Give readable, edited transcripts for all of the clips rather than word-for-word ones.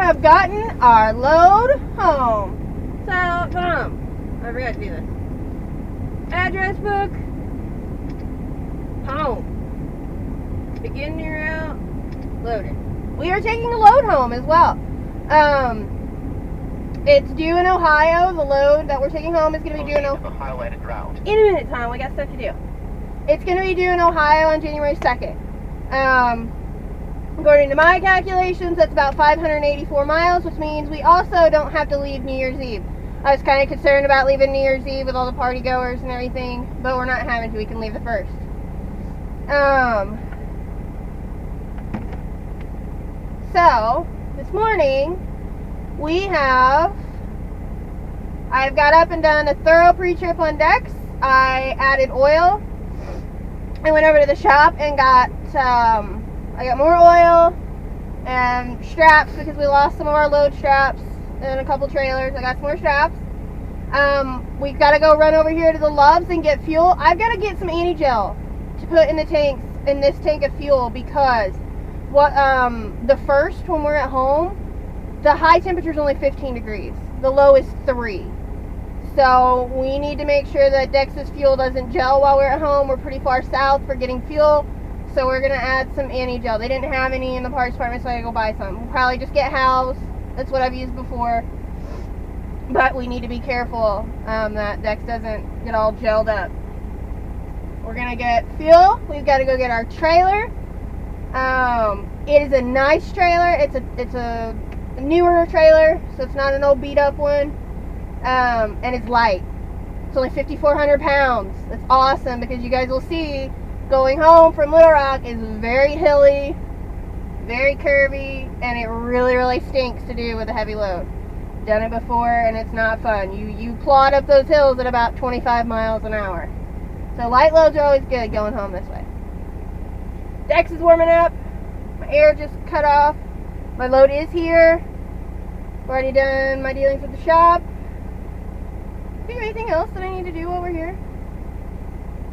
have gotten our load home. So, I forgot to do this. Address book. Home. Begin your route. Loaded. We are taking a load home as well. It's due in Ohio. The load that we're taking home is going to be due in Ohio. In a minute, Tom. We got stuff to do. It's going to be due in Ohio on January 2nd. According to my calculations, that's about 584 miles, which means we also don't have to leave New Year's Eve. I was kind of concerned about leaving New Year's Eve with all the party goers and everything, but we're not having to. We can leave the 1st. So, this morning, I've got up and done a thorough pre-trip on Dex. I added oil. I went over to the shop and got more oil and straps because we lost some of our load straps in a couple trailers. I got some more straps. We've got to go run over here to the Loves and get fuel. I've got to get some anti-gel to put in the tanks, in this tank of fuel, because the first, when we're at home, the high temperature is only 15 degrees. The low is 3. So we need to make sure that Dex's fuel doesn't gel while we're at home. We're pretty far south for getting fuel. So we're going to add some anti-gel. They didn't have any in the parts department, so I gotta go buy some. We'll probably just get Hal's. That's what I've used before. But we need to be careful that Dex doesn't get all gelled up. We're going to get fuel. We've got to go get our trailer. It is a nice trailer. It's a newer trailer, so it's not an old beat up one. And it's light. It's only 5,400 pounds. That's awesome, because you guys will see going home from Little Rock is very hilly, very curvy, and it really, really stinks to do with a heavy load. Done it before, and it's not fun. You plod up those hills at about 25 miles an hour. So light loads are always good going home this way. Dex is warming up. My air just cut off. My load is here. I've already done my dealings with the shop. Is there anything else that I need to do over here?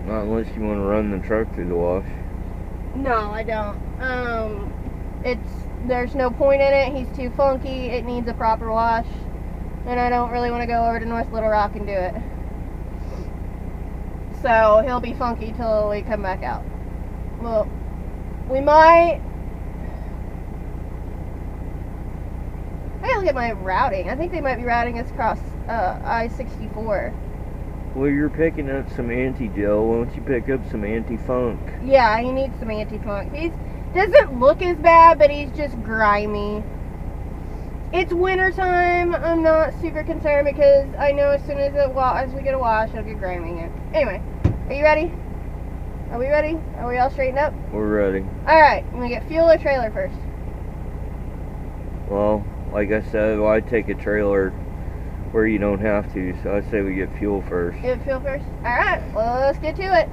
Not unless you want to run the truck through the wash. No, I don't. There's no point in it. He's too funky. It needs a proper wash. And I don't really want to go over to North Little Rock and do it. So he'll be funky till we come back out. Well, we might... I gotta look at my routing. I think they might be routing us across I-64. Well, you're picking up some anti-gel. Why don't you pick up some anti-funk? Yeah, he needs some anti-funk. He doesn't look as bad, but he's just grimy. It's winter time. I'm not super concerned because I know as soon as we get a wash, it'll get grimy again. Anyway, are you ready? Are we ready? Are we all straightened up? We're ready. Alright, I'm gonna get fuel or trailer first. Well, like I said, I take a trailer where you don't have to, so I say we get fuel first. Get fuel first? Alright, well, let's get to it.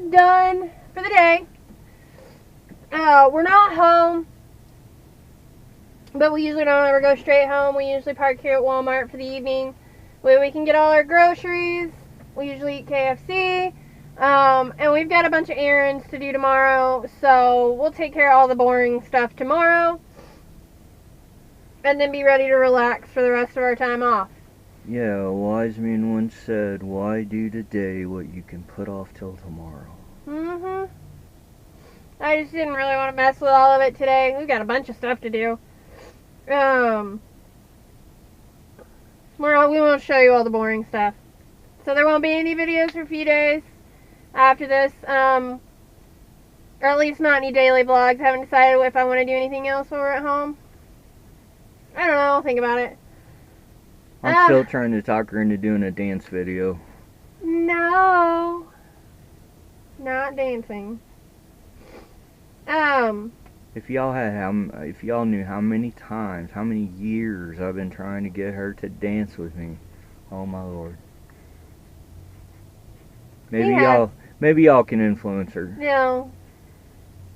done for the day. We're not home, but we usually don't ever go straight home. We usually park here at Walmart for the evening, where we can get all our groceries. We usually eat KFC. And we've got a bunch of errands to do tomorrow, so we'll take care of all the boring stuff tomorrow, and then be ready to relax for the rest of our time off. Yeah, a wise man once said, "Why do today what you can put off till tomorrow?" Mm-hmm. I just didn't really want to mess with all of it today. We've got a bunch of stuff to do. We won't show you all the boring stuff. So there won't be any videos for a few days after this. Or at least not any daily vlogs. I haven't decided if I want to do anything else while we're at home. I don't know. I'll think about it. I'm still trying to talk her into doing a dance video. No. Not dancing. If y'all knew how many times, how many years I've been trying to get her to dance with me. Oh my Lord. Maybe y'all can influence her. No.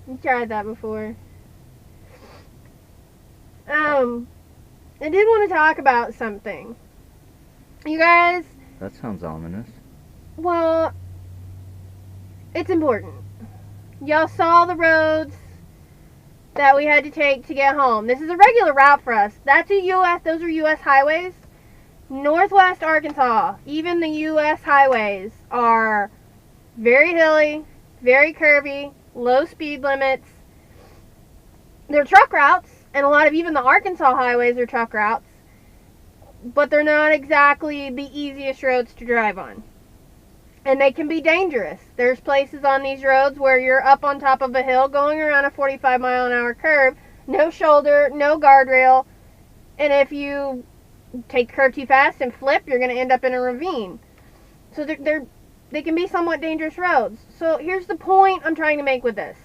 You tried that before. I did want to talk about something. You guys. That sounds ominous. Well, it's important. Y'all saw the roads that we had to take to get home. This is a regular route for us. Those are U.S. highways. Northwest Arkansas, even the U.S. highways are very hilly, very curvy, low speed limits. They're truck routes, and a lot of even the Arkansas highways are truck routes, but they're not exactly the easiest roads to drive on. And they can be dangerous. There's places on these roads where you're up on top of a hill going around a 45-mile-an-hour curve, no shoulder, no guardrail, and if you take the curve too fast and flip, you're going to end up in a ravine. So they can be somewhat dangerous roads. So here's the point I'm trying to make with this.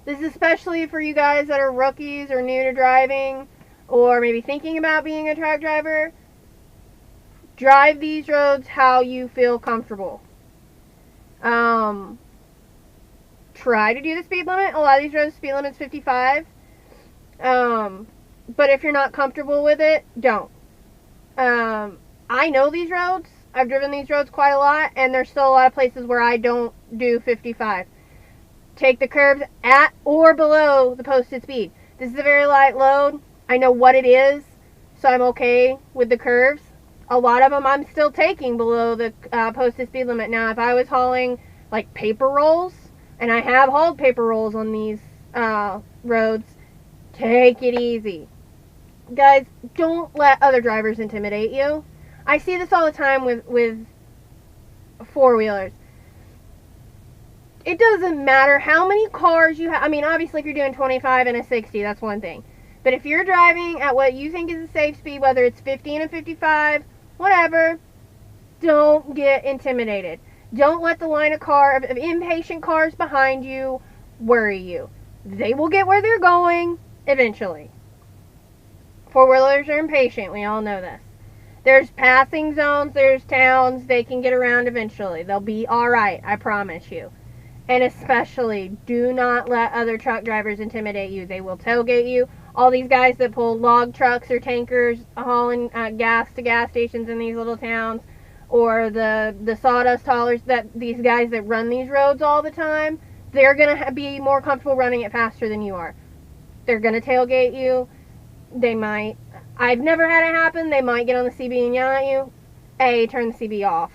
This is especially for you guys that are rookies or new to driving, or maybe thinking about being a truck driver. Drive these roads how you feel comfortable. Try to do the speed limit. A lot of these roads, speed limit's 55. But if you're not comfortable with it, don't. I know these roads. I've driven these roads quite a lot, and there's still a lot of places where I don't do 55. Take the curves at or below the posted speed. This is a very light load. I know what it is, so I'm okay with the curves. A lot of them I'm still taking below the posted speed limit. Now, if I was hauling like paper rolls, and I have hauled paper rolls on these roads, take it easy. Guys, don't let other drivers intimidate you. I see this all the time with four-wheelers. It doesn't matter how many cars you have. I mean, obviously, if you're doing 25 and a 60, that's one thing. But if you're driving at what you think is a safe speed, whether it's 50 and a 55, whatever, don't get intimidated. Don't let the line of impatient cars behind you worry you. They will get where they're going eventually. Four-wheelers are impatient. We all know this. There's passing zones. There's towns. They can get around eventually. They'll be all right. I promise you. And especially, do not let other truck drivers intimidate you. They will tailgate you. All these guys that pull log trucks or tankers hauling gas to gas stations in these little towns, or the sawdust haulers, these guys that run these roads all the time, they're going to be more comfortable running it faster than you are. They're going to tailgate you. They might. I've never had it happen. They might get on the CB and yell at you. Turn the CB off.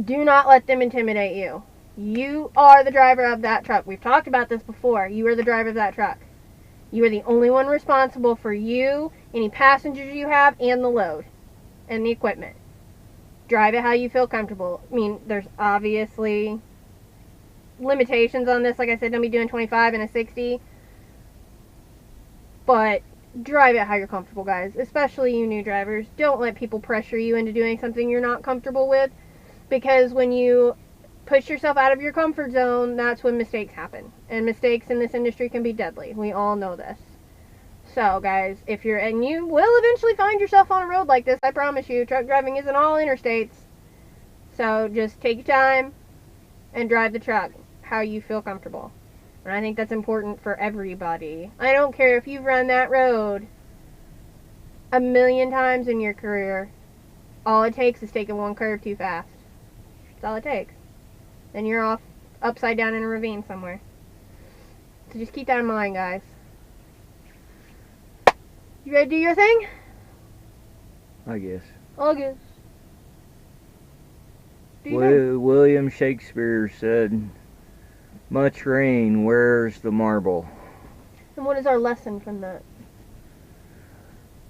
Do not let them intimidate you. You are the driver of that truck. We've talked about this before. You are the driver of that truck. You are the only one responsible for you, any passengers you have, and the load, and the equipment. Drive it how you feel comfortable. I mean, there's obviously limitations on this. Like I said, don't be doing 25 and a 60. But drive it how you're comfortable, guys. Especially you new drivers. Don't let people pressure you into doing something you're not comfortable with. Because when you push yourself out of your comfort zone, that's when mistakes happen. And mistakes in this industry can be deadly. We all know this. So, guys, and you will eventually find yourself on a road like this, I promise you. Truck driving isn't all interstates. So just take your time and drive the truck how you feel comfortable. And I think that's important for everybody. I don't care if you've run that road 1,000,000 times in your career. All it takes is taking one curve too fast. That's all it takes. Then you're off upside down in a ravine somewhere. So just keep that in mind, guys. You ready to do your thing? I guess. August. Do your thing. William Shakespeare said, "Much rain, where's the marble?" And what is our lesson from that?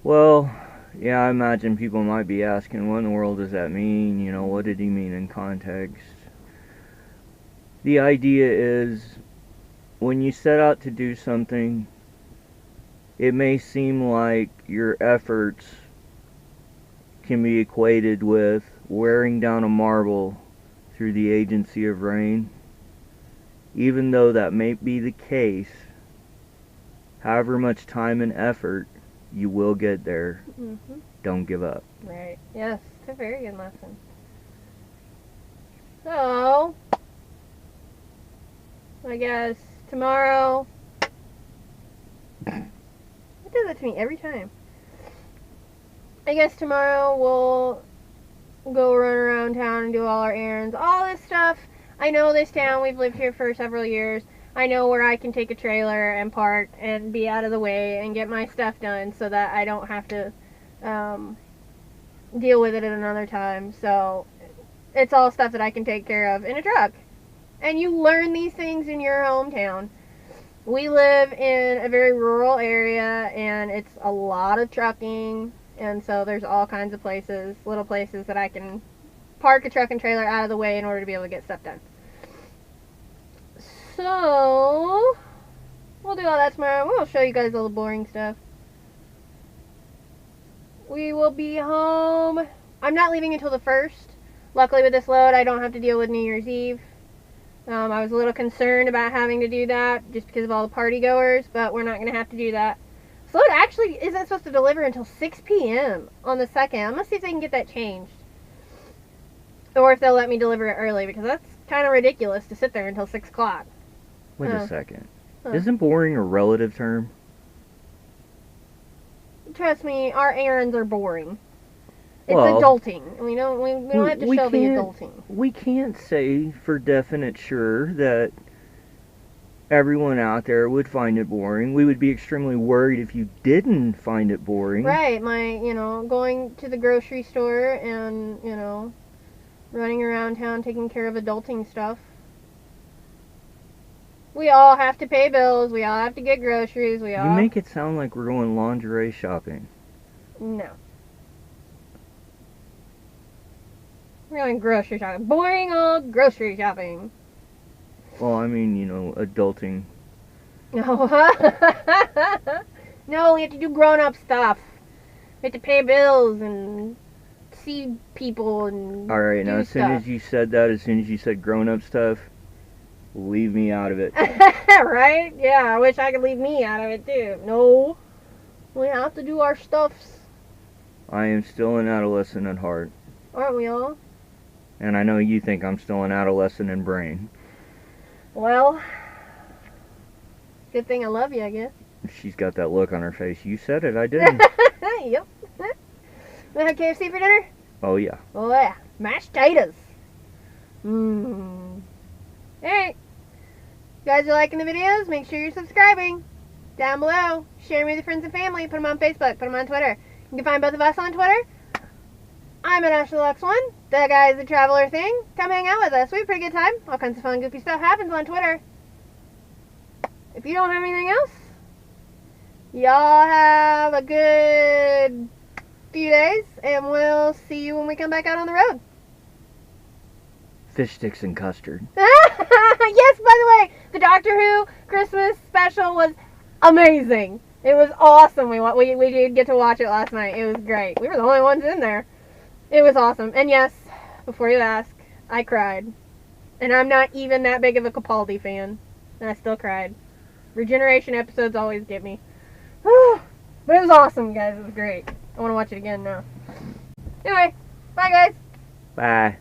Well, yeah, I imagine people might be asking, what in the world does that mean? You know, what did he mean in context? The idea is, when you set out to do something, it may seem like your efforts can be equated with wearing down a marble through the agency of rain. Even though that may be the case, however much time and effort, you will get there. Mm-hmm. Don't give up. Right. Yes, it's a very good lesson. So, I guess tomorrow... It does that to me every time. I guess tomorrow we'll go run around town and do all our errands. All this stuff. I know this town. We've lived here for several years. I know where I can take a trailer and park and be out of the way and get my stuff done so that I don't have to deal with it at another time. So it's all stuff that I can take care of in a truck. And you learn these things in your hometown. We live in a very rural area, and it's a lot of trucking, and so there's all kinds of places, little places that I can park a truck and trailer out of the way in order to be able to get stuff done. So, we'll do all that tomorrow. We'll show you guys all the boring stuff. We will be home. I'm not leaving until the 1st. Luckily with this load, I don't have to deal with New Year's Eve. I was a little concerned about having to do that just because of all the party goers, but we're not going to have to do that. This load actually isn't supposed to deliver until 6 p.m. on the 2nd. I'm going to see if they can get that changed. Or if they'll let me deliver it early, because that's kind of ridiculous to sit there until 6 o'clock. Wait a second. Isn't boring a relative term? Trust me, our errands are boring. It's Well, adulting. We don't have to show the adulting. We can't say for definite sure that everyone out there would find it boring. We would be extremely worried if you didn't find it boring. Right, going to the grocery store and, running around town taking care of adulting stuff. We all have to pay bills. We all have to get groceries. You make it sound like we're going lingerie shopping. No. We're going grocery shopping. Boring old grocery shopping. Well, I mean, adulting. No. No, we have to do grown-up stuff. We have to pay bills and see people and Alright, now do as soon stuff. as you said that, as soon as you said grown-up stuff, leave me out of it. Right? Yeah, I wish I could leave me out of it too. No. We have to do our stuffs. I am still an adolescent at heart. Aren't we all? And I know you think I'm still an adolescent in brain. Well, good thing I love you, I guess. She's got that look on her face. You said it, I didn't. Yep. Want to have KFC for dinner? Oh, yeah. Oh, yeah. Mashed potatoes. Mmm. Alright. You guys are liking the videos? Make sure you're subscribing. Down below. Share them with your friends and family. Put them on Facebook. Put them on Twitter. You can find both of us on Twitter. I'm at AshleyLux1. The Guy's a Traveler thing. Come hang out with us. We have a pretty good time. All kinds of fun, goofy stuff happens on Twitter. If you don't have anything else, y'all have a good few days, and we'll see you when we come back out on the road. Fish sticks and custard. Yes, by the way, the Doctor Who Christmas special was amazing. It was awesome. We did get to watch it last night. It was great. We were the only ones in there. It was awesome. And yes, before you ask, I cried. And I'm not even that big of a Capaldi fan. And I still cried. Regeneration episodes always get me. But it was awesome, guys. It was great. I want to watch it again now. Anyway, bye, guys. Bye.